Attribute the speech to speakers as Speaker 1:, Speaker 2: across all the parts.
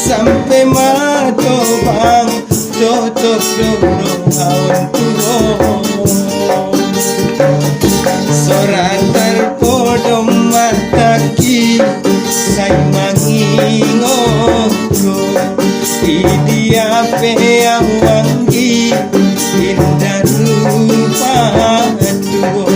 Speaker 1: Sampai mato bang tutup dulu haun tuo sorak terpodo mataki say mangingogo idia pe yang wangi indah rupa tuo.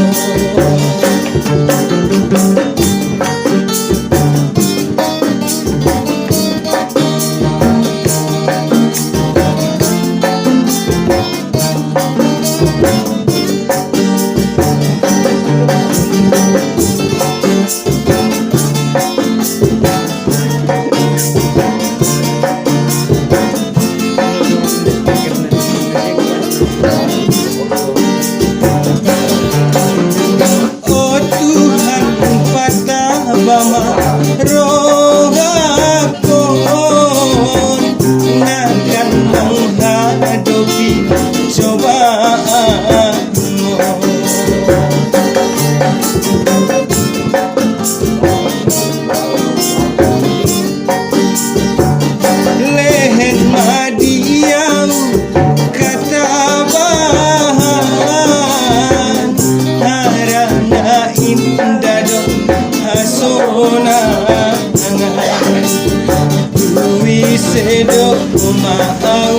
Speaker 1: Sedok mau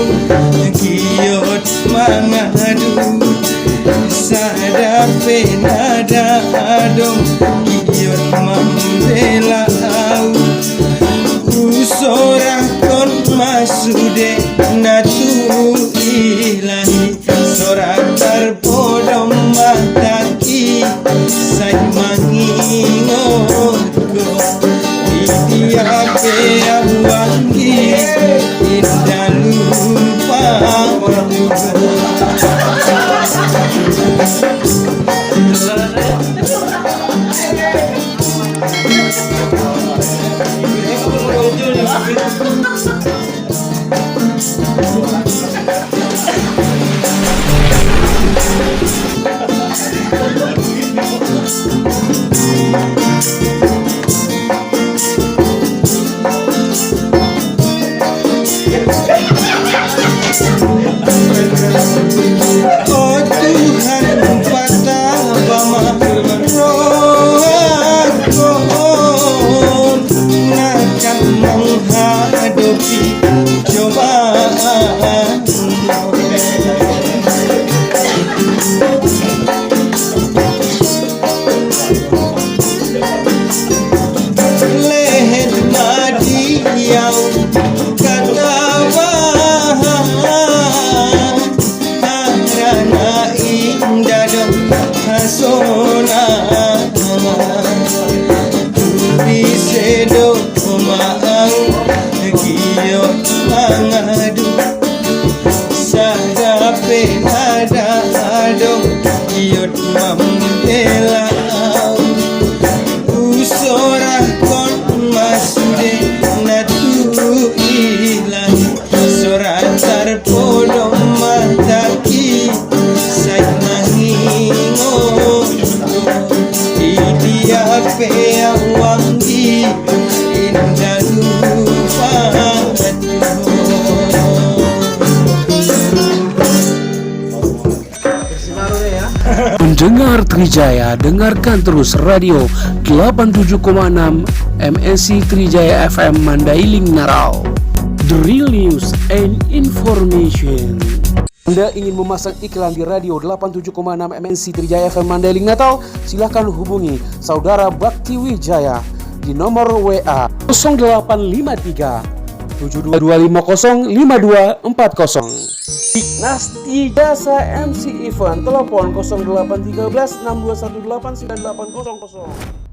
Speaker 1: kiot mangadu sadape nada adong kiot membela au usora kon masude natu ilahi sorak terpodom mataki say mangingogo idiape awangi indah lupa oh Tuhan patah rohakon akan menghadapi cobaan lehet madiau kata sona bisedo maang kiot mangadu sadape ada adong kiot membela usora kon masude natu ilahi sora tarpodo mataki say idiape wangi indah lupa
Speaker 2: Pendengar Trijaya, dengarkan terus radio 87,6 MNC Trijaya FM Mandailing Narau. The real news and information. Anda ingin memasang iklan di radio 87,6 MNC Trijaya FM Mandailing Natal? Silahkan hubungi Saudara Bakti Wijaya di nomor WA 0853 7250 5240. Nasti Jasa MC Event, telepon 0813 6218 9800.